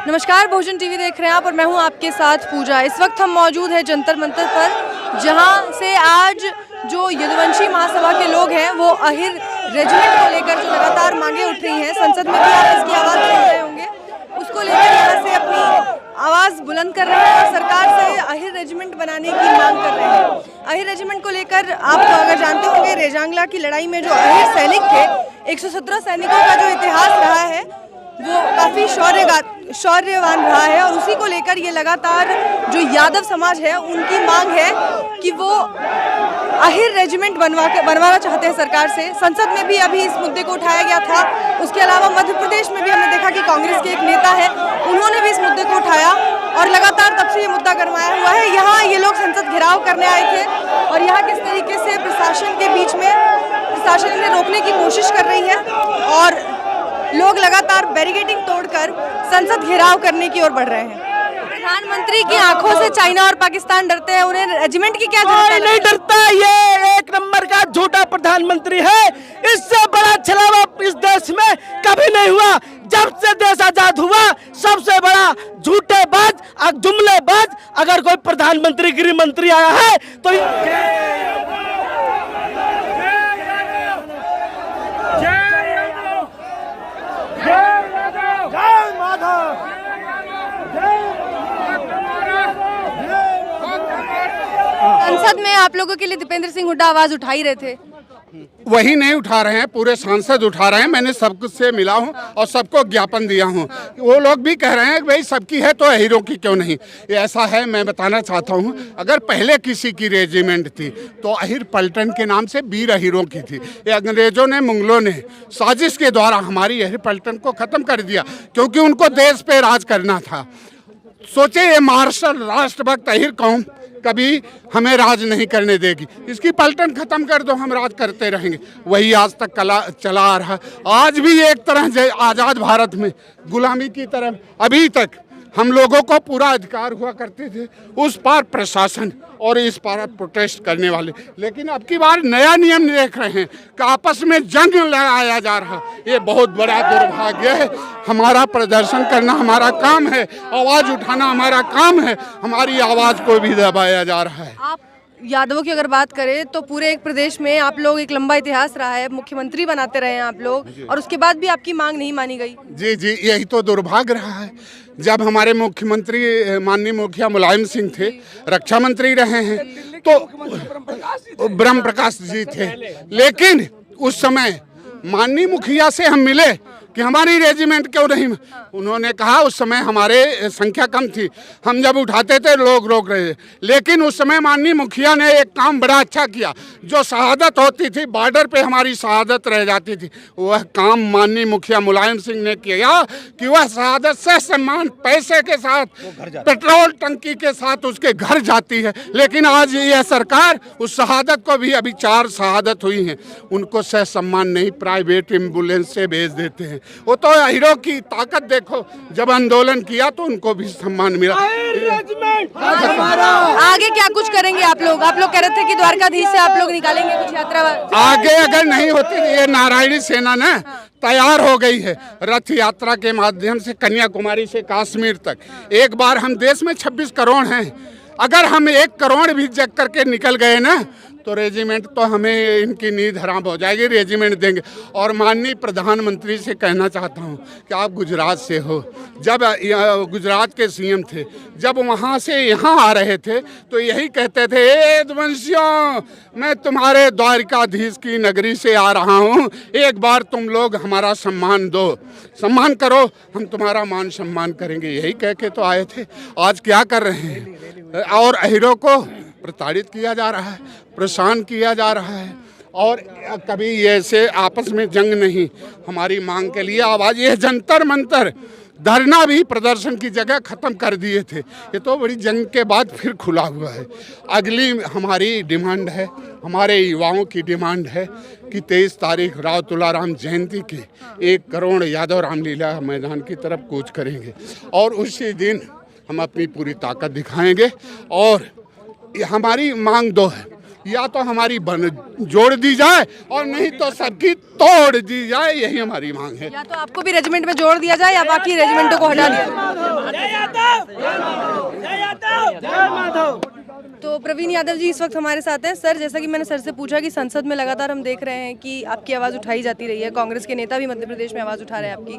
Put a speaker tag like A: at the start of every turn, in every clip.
A: नमस्कार, भोजन टीवी देख रहे हैं आप और मैं हूं आपके साथ पूजा। इस वक्त हम मौजूद हैं जंतर मंतर पर, जहां से आज जो यदुवंशी महासभा के लोग हैं वो अहिर रेजिमेंट को लेकर जो लगातार मांगे उठ रही हैं, संसद में भी आप इसकी आवाज़ सुन रहे होंगे, उसको लेकर यहाँ से अपनी आवाज़ बुलंद कर रहे हैं और सरकार से अहिर रेजिमेंट बनाने की मांग कर रहे हैं। अहिर रेजिमेंट को लेकर आप अगर जानते होंगे, रेजांगला की लड़ाई में जो अहिर सैनिक थे, 117 सैनिकों का जो इतिहास रहा है वो काफ़ी शौर्यवान रहा है और उसी को लेकर ये लगातार जो यादव समाज है उनकी मांग है कि वो अहिर रेजिमेंट बनवाना चाहते हैं सरकार से। संसद में भी अभी इस मुद्दे को उठाया गया था। उसके अलावा मध्य प्रदेश में भी हमने देखा कि कांग्रेस के एक नेता है, उन्होंने भी इस मुद्दे को उठाया और लगातार तब से ये मुद्दा गरमाया हुआ है। यहाँ ये लोग संसद घेराव करने आए थे और यहाँ किस तरीके से प्रशासन के बीच में प्रशासन इन्हें रोकने की कोशिश कर रही है और लोग लगातार बैरिकेडिंग तोड़कर संसद घेराव करने की ओर बढ़ रहे हैं। प्रधानमंत्री की आंखों से चाइना और पाकिस्तान डरते हैं, उन्हें रेजिमेंट की क्या जरूरत है?
B: नहीं डरता, ये एक नंबर का झूठा प्रधानमंत्री है। इससे बड़ा छलावा इस देश में कभी नहीं हुआ। जब से देश आजाद हुआ सबसे बड़ा झूठेबाज, जुमलेबाज अगर कोई प्रधानमंत्री गृह मंत्री आया है तो
A: संसद में आप लोगों के लिए दीपेंद्र सिंह हुड्डा आवाज उठा ही रहे थे।
C: वही नहीं उठा रहे हैं, पूरे सांसद उठा रहे हैं। मैंने सबसे मिला हूं और सबको ज्ञापन दिया हूं। वो लोग भी कह रहे हैं कि भाई सबकी है तो अहिरों की क्यों नहीं। ये ऐसा है, मैं बताना चाहता हूं, अगर पहले किसी की रेजिमेंट थी तो अहिर पलटन के नाम से 20 अहिरों की थी। ये अंग्रेजों ने, मुगलों ने साजिश के द्वारा हमारी अहिर पलटन को ख़त्म कर दिया क्योंकि उनको देश पे राज करना था। सोचे ये मार्शल राष्ट्रभक्त अहिर कौम कभी हमें राज नहीं करने देगी, इसकी पलटन खत्म कर दो, हम राज करते रहेंगे। वही आज तक चला आ रहा। आज भी एक तरह आज़ाद भारत में गुलामी की तरह अभी तक हम लोगों को पूरा अधिकार हुआ करते थे, उस पार प्रशासन और इस पार प्रोटेस्ट करने वाले। लेकिन अब की बार नया नियम देख रहे हैं कि आपस में जंग लगाया जा रहा। ये बहुत बड़ा दुर्भाग्य है। हमारा प्रदर्शन करना हमारा काम है, आवाज़ उठाना हमारा काम है, हमारी आवाज़ को भी दबाया जा रहा है।
A: आप यादवों की अगर बात करें तो पूरे एक प्रदेश में आप लोग, एक लंबा इतिहास रहा है, मुख्यमंत्री बनाते रहे हैं आप लोग और उसके बाद भी आपकी मांग नहीं मानी गई।
C: जी जी, यही तो दुर्भाग्य रहा है। जब हमारे मुख्यमंत्री माननीय मुखिया मुलायम सिंह थे, रक्षा मंत्री रहे हैं, तो ब्रह्म प्रकाश जी थे, लेकिन उस समय माननीय मुखिया से हम मिले कि हमारी रेजिमेंट क्यों नहीं। उन्होंने कहा, उस समय हमारे संख्या कम थी, हम जब उठाते थे लोग रोक रहे थे, लेकिन उस समय माननीय मुखिया ने एक काम बड़ा अच्छा किया। जो शहादत होती थी, बॉर्डर पे हमारी शहादत रह जाती थी, वह काम माननीय मुखिया मुलायम सिंह ने किया कि वह शहादत से सम्मान पैसे के साथ, पेट्रोल टंकी के साथ उसके घर जाती है। लेकिन आज यह सरकार उस शहादत को भी, अभी 4 शहादत हुई हैं, उनको सह सम्मान नहीं, प्राइवेट एम्बुलेंस से भेज देते हैं। वो तो अहिरों की ताकत देखो, जब आंदोलन किया तो उनको भी सम्मान मिला।
A: आगे क्या कुछ करेंगे आप लोग? आप लोग कह रहे थे कि द्वारकाधीश से आप लोग निकालेंगे कुछ यात्रा।
C: आगे अगर नहीं होती, ये नारायणी सेना ना तैयार हो गई है रथ यात्रा के माध्यम से कन्याकुमारी से कश्मीर तक। एक बार हम देश में 26 करोड़ हैं, अगर हम 1 करोड़ भी जग करके निकल गए ना तो रेजिमेंट तो हमें इनकी नींद हराम हो जाएगी, रेजिमेंट देंगे। और माननीय प्रधानमंत्री से कहना चाहता हूं कि आप गुजरात से हो, जब गुजरात के सीएम थे, जब वहां से यहां आ रहे थे तो यही कहते थे, ए यदुवंशियों, मैं तुम्हारे द्वारकाधीश की नगरी से आ रहा हूं, एक बार तुम लोग हमारा सम्मान दो, सम्मान करो, हम तुम्हारा मान सम्मान करेंगे। यही कह के तो आए थे। आज क्या कर रहे हैं? और अहिरों को प्रताड़ित किया जा रहा है, परेशान किया जा रहा है और कभी ऐसे आपस में जंग नहीं। हमारी मांग के लिए आवाज़, ये जंतर मंतर धरना भी प्रदर्शन की जगह ख़त्म कर दिए थे, ये तो बड़ी जंग के बाद फिर खुला हुआ है। अगली हमारी डिमांड है, हमारे युवाओं की डिमांड है कि 23 तारीख राव तुलाराम जयंती के 1 करोड़ यादव रामलीला मैदान की तरफ कूच करेंगे और उसी दिन हम अपनी पूरी ताकत दिखाएंगे। और हमारी मांग 2 है, या तो हमारी बन जोड़ दी जाए और नहीं तो सबकी तोड़ दी जाए, यही हमारी मांग है।
A: या तो आपको भी रेजिमेंट में जोड़ दिया जाए या बाकी रेजिमेंटों को हटा दिया जाए।
B: जय माधव।
A: तो प्रवीण यादव जी इस वक्त हमारे साथ हैं। सर, जैसा कि मैंने सर से पूछा कि संसद में लगातार हम देख रहे हैं कि आपकी आवाज़ उठाई जाती रही है, कांग्रेस के नेता भी मध्य प्रदेश में आवाज़ उठा रहे हैं आपकी,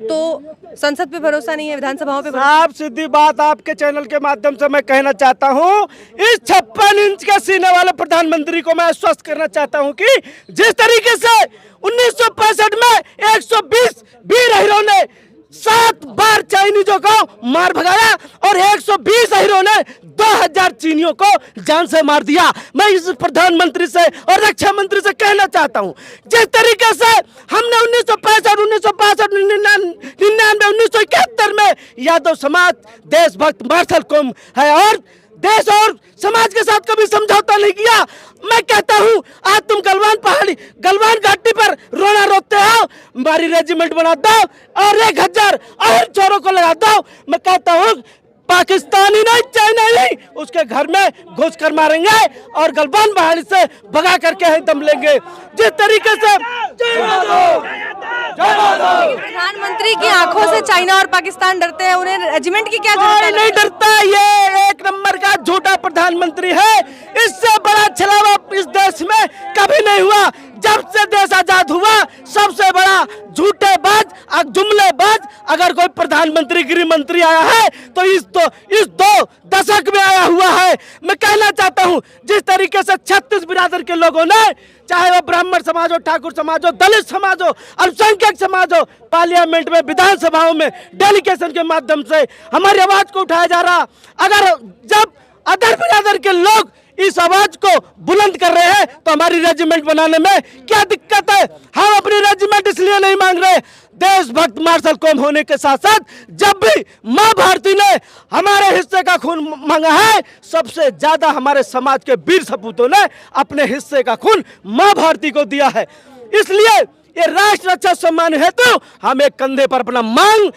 A: तो संसद पे भरोसा नहीं है, विधानसभाओं पे भरोसा?
B: साफ सीधी बात आपके चैनल के माध्यम से मैं कहना चाहता हूं, इस 56 इंच के सीने वाले प्रधानमंत्री को मैं आश्वस्त करना चाहता हूं कि जिस तरीके से 1965 में 120 वीर हीरो ने 7 बार चाइनीजों को मार भगाया और 120 हीरो ने 2000 चीनियों को जान से मार दिया, मैं इस प्रधानमंत्री से और रक्षा मंत्री से कहना चाहता हूं, जिस तरीके से हमने 1965, 1962, 1999, 1971 में यादव समाज देशभक्त मार्शल कौम है और देश और समाज के साथ कभी समझौता नहीं किया। मैं कहता हूं, आज तुम गलवान घाटी पर रोना रोते हो, हमारी रेजिमेंट बना दो और 1000 और चोरों को लगा दो। मैं कहता हूं, पाकिस्तानी नहीं, चाइना नहीं, उसके घर में घुस कर मारेंगे और गलवान पहाड़ी से भगा करके ही दम लेंगे। जिस तरीके से
A: प्रधानमंत्री की आंखों से चाइना और पाकिस्तान डरते हैं, उन्हें रेजिमेंट की क्या जरूरत
B: कोई
A: है?
B: नहीं डरता, ये एक नंबर का झूठा प्रधानमंत्री है। इससे बड़ा छलावा इस देश में कभी नहीं हुआ। जब से देश आजाद हुआ, सबसे बड़ा झूठेबाज, जुमलेबाज अगर कोई प्रधानमंत्री गृह मंत्री आया है तो इस 2 दशक में आया हुआ है। मैं कहना चाहता हूं, जिस तरीके से 36 बिरादर के लोगों ने, चाहे वो ब्राह्मण समाज हो, ठाकुर समाज हो, दलित समाज हो, अल्पसंख्यक समाज हो, पार्लियामेंट में, विधानसभाओं में डेलीगेशन के माध्यम से हमारी आवाज को उठाया जा रहा। अगर जब अदर बिरादर के लोग इस आवाज को बुलंद कर रहे हैं तो हमारी रेजिमेंट बनाने में क्या दिक्कत है? हम अपनी रेजिमेंट इसलिए नहीं मांग रहे, देशभक्त मार्शल कौम होने के साथ साथ जब भी मां भारती ने हमारे हिस्से का खून मांगा है, सबसे ज्यादा हमारे समाज के वीर सपूतों ने अपने हिस्से का खून मां भारती को दिया है। इसलिए ये राष्ट्र रक्षा सम्मान हेतु हम एक कंधे पर अपना मांग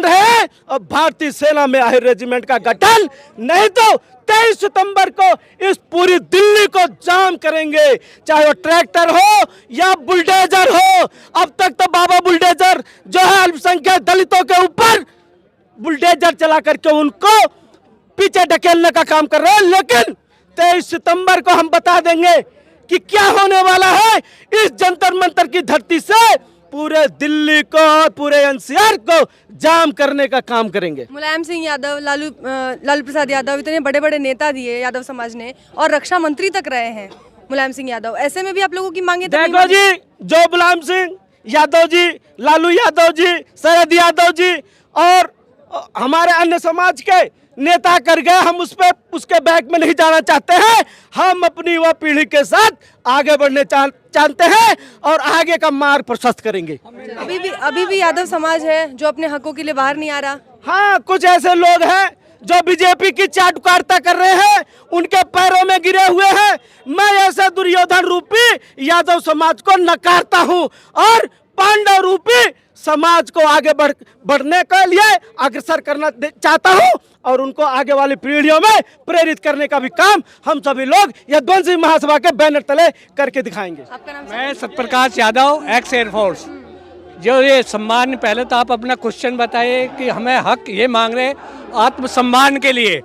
B: रहे हैं और भारतीय सेना में आहिर रेजिमेंट का गठन, नहीं तो 23 सितंबर को इस पूरी दिल्ली को जाम करेंगे, चाहे वो ट्रैक्टर हो या बुलडोजर हो। अब तक तो बाबा बुलडोजर जो है अल्पसंख्यक दलितों के ऊपर बुलडोजर चला करके उनको पीछे ढकेलने का काम कर रहे हैं, लेकिन 23 सितंबर को हम बता देंगे कि क्या होने वाला है। इस जंतर मंतर की धरती से पूरे दिल्ली को, पूरे एनसीआर को जाम करने का काम करेंगे।
A: मुलायम सिंह यादव, लालू प्रसाद यादव, इतने बड़े बड़े नेता दिए यादव समाज ने और रक्षा मंत्री तक रहे हैं मुलायम सिंह यादव, ऐसे में भी आप लोगों की मांगे
B: देखो जी, जो मुलायम सिंह यादव जी, लालू यादव जी, शरद यादव जी और हमारे अन्य समाज के नेता कर गए, हम उसके बैक में नहीं जाना चाहते हैं। हम अपनी युवा पीढ़ी के साथ आगे बढ़ने चाहते हैं और आगे का मार्ग प्रशस्त करेंगे।
A: अभी भी यादव समाज है जो अपने हकों के लिए बाहर नहीं आ रहा।
B: हाँ, कुछ ऐसे लोग हैं जो बीजेपी की चाटुकारिता कर रहे हैं, उनके पैरों में गिरे हुए हैं। मैं ऐसे दुर्योधन रूपी यादव समाज को नकारता हूं और पांडव रूपी समाज को आगे बढ़ने के लिए अग्रसर करना चाहता हूं और उनको आगे वाली पीढ़ियों में प्रेरित करने का भी काम हम सभी लोग यदुवंशी महासभा के बैनर तले करके दिखाएंगे।
A: आपका नाम?
D: मैं सत्यप्रकाश यादव, एक्स एयरफोर्स। जो ये सम्मान, पहले तो आप अपना क्वेश्चन बताइए कि हमें हक ये मांग रहे आत्मसम्मान के लिए,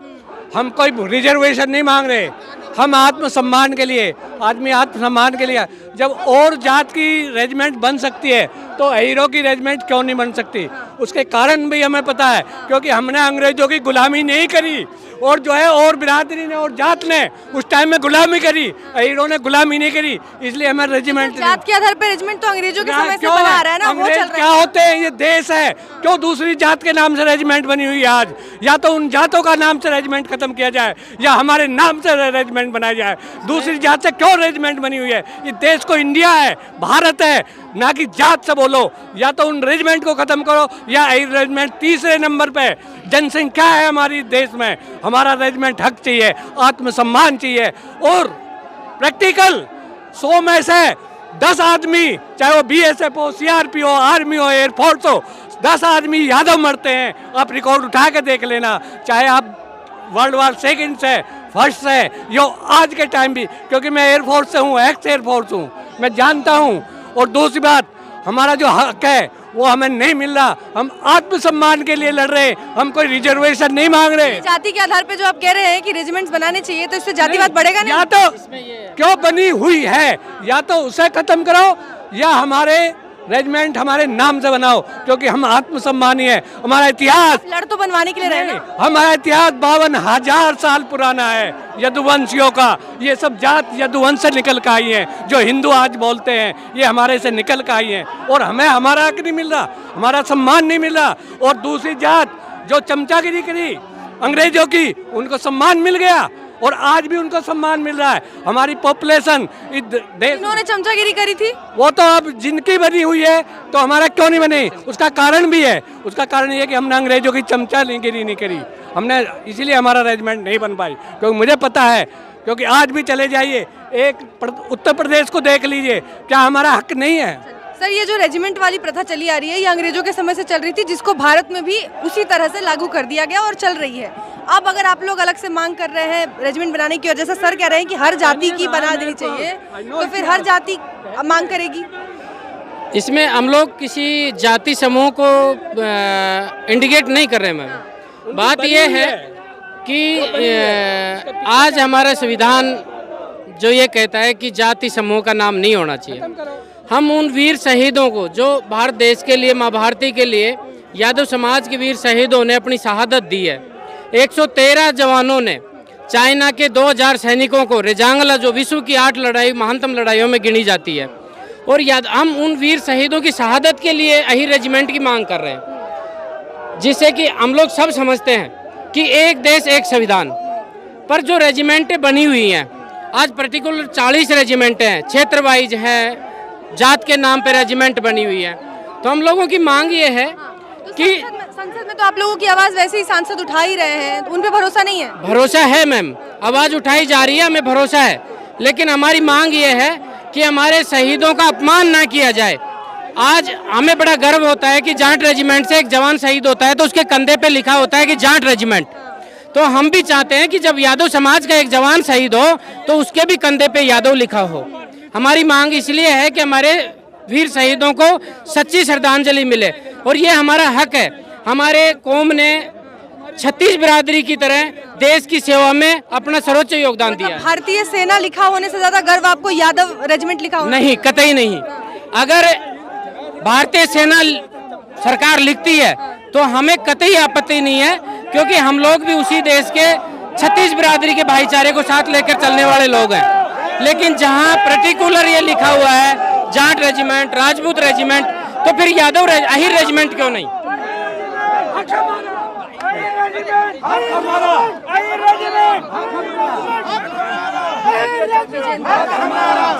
D: हम कोई रिजर्वेशन नहीं मांग रहे, हम आत्मसम्मान के लिए, आदमी आत्मसम्मान के लिए। जब और जात की रेजिमेंट बन सकती है तो हीरो की रेजिमेंट क्यों नहीं बन सकती? उसके कारण भी हमें पता है, क्योंकि हमने अंग्रेजों की गुलामी नहीं करी और जो है और बिरादरी ने और जात ने उस टाइम में गुलामी करी, हीरो ने गुलामी नहीं करी, इसलिए हमें रेजिमेंट।
A: जात के आधार पर रेजिमेंट तो अंग्रेजों के समय से बना आ रहा है ना, वो चल रहा है।
D: क्या होते हैं, ये देश है, क्यों दूसरी जात के नाम से रेजिमेंट बनी हुई है आज? या तो उन जातों का नाम से रेजिमेंट खत्म किया जाए या हमारे नाम से रेजिमेंट बनाया जाए। दूसरी जात से क्यों रेजिमेंट बनी हुई है? ये देश को इंडिया है, भारत है, ना कि जात से बोलो। या तो उन रेजिमेंट को खत्म करो या रेजिमेंट। तीसरे नंबर पे जनसंख्या है हमारी देश में, हमारा रेजिमेंट हक चाहिए, आत्मसम्मान चाहिए और प्रैक्टिकल 100 में से 10 आदमी, चाहे वो बीएसएफ हो, सीआरपी हो, आर्मी हो, एयरफोर्स हो, 10 आदमी यादव मरते हैं। आप रिकॉर्ड उठा के देख लेना, चाहे आप वर्ल्ड वार सेकेंड से, फर्स्ट से, यो आज के टाइम भी, क्योंकि मैं एयरफोर्स से हूँ, एक्स एयरफोर्स हूँ, मैं जानता हूँ। और दूसरी बात, हमारा जो हक है वो हमें नहीं मिल रहा। हम आत्मसम्मान के लिए लड़ रहे हैं, हम कोई रिजर्वेशन नहीं मांग रहे।
A: जाति के आधार पे जो आप कह रहे हैं कि रेजिमेंट्स बनाने चाहिए, तो इससे जातिवाद बढ़ेगा नहीं?
D: या तो क्यों बनी हुई है, या तो उसे खत्म करो या हमारे रेजिमेंट हमारे नाम से बनाओ, क्योंकि हम आत्मसम्मानी है। हमारा इतिहास,
A: लड़ तो बनवाने के लिए रहे ना।
D: हमारा इतिहास 52,000 साल पुराना है यदुवंशियों का। ये सब जात यदुवंश से निकल कर आई हैं, जो हिंदू आज बोलते हैं, ये हमारे से निकल कर आई हैं। और हमें हमारा हक नहीं मिल रहा, हमारा सम्मान नहीं मिल रहा। और दूसरी जात जो चमचागिरी करी अंग्रेजों की, उनको सम्मान मिल गया और आज भी उनको सम्मान मिल रहा है। हमारी पॉपुलेशन
A: इन्होंने चमचागिरी करी थी,
D: वो तो अब जिनकी बनी हुई है, तो हमारा क्यों नहीं बनी? उसका कारण भी है। उसका कारण ये है कि हमने अंग्रेजों की चमचागिरी नहीं करी, हमने इसीलिए हमारा रेजिमेंट नहीं बन पाई। क्योंकि मुझे पता है, क्योंकि आज भी चले जाइए एक उत्तर प्रदेश को देख लीजिए, क्या हमारा हक नहीं है?
A: सर ये जो रेजिमेंट वाली प्रथा चली आ रही है, ये अंग्रेजों के समय से चल रही थी, जिसको भारत में भी उसी तरह से लागू कर दिया गया और चल रही है। अब अगर आप लोग अलग से मांग कर रहे हैं रेजिमेंट बनाने की, और जैसा सर कह रहे हैं कि हर जाति की बना देनी चाहिए, तो फिर हर जाति मांग करेगी?
E: इसमें हम लोग किसी जाति समूह को इंडिकेट नहीं कर रहे हैं मैम। बात यह है कि आज हमारा संविधान जो ये कहता है कि जाति समूह का नाम नहीं होना चाहिए। हम उन वीर शहीदों को, जो भारत देश के लिए, माँ भारती के लिए यादव समाज के वीर शहीदों ने अपनी शहादत दी है। 113 जवानों ने चाइना के 2000 सैनिकों को रेजांगला, जो विश्व की 8 लड़ाई महानतम लड़ाइयों में गिनी जाती है, और हम उन वीर शहीदों की शहादत के लिए अही रेजिमेंट की मांग कर रहे हैं, जिससे कि हम लोग सब समझते हैं कि एक देश एक संविधान। पर जो रेजिमेंटें बनी हुई हैं, आज पर्टिकुलर 40 रेजिमेंट हैं, क्षेत्र वाइज है, जात के नाम पे रेजिमेंट बनी हुई है। तो हम लोगों की मांग ये है कि
A: संसद में तो आप लोगों की आवाज वैसे ही सांसद उठा ही रहे हैं, उन पे भरोसा नहीं है?
E: भरोसा है मैम, आवाज उठाई जा रही है, हमें भरोसा है, लेकिन हमारी मांग ये है कि हमारे शहीदों का अपमान ना किया जाए। आज हमें बड़ा गर्व होता है कि जाट रेजिमेंट से एक जवान शहीद होता है तो उसके कंधे पे लिखा होता है कि जाट रेजिमेंट। तो हम भी चाहते हैं कि जब यादव समाज का एक जवान शहीद हो तो उसके भी कंधे पे यादव लिखा हो। हमारी मांग इसलिए है कि हमारे वीर शहीदों को सच्ची श्रद्धांजलि मिले, और ये हमारा हक है। हमारे कौम ने 36 बिरादरी की तरह देश की सेवा में अपना सर्वोच्च योगदान दिया है।
A: भारतीय सेना लिखा होने से ज्यादा गर्व आपको यादव रेजिमेंट लिखा होने?
E: नहीं, कतई नहीं। अगर भारतीय सेना सरकार लिखती है तो हमें कतई आपत्ति नहीं है, क्योंकि हम लोग भी उसी देश के 36 बिरादरी के भाईचारे को साथ लेकर चलने वाले लोग हैं। लेकिन जहां पर्टिकुलर ये लिखा हुआ है जाट रेजिमेंट, राजपूत रेजिमेंट, तो फिर यादव अहिर रेजिमेंट क्यों नहीं?
B: हमारा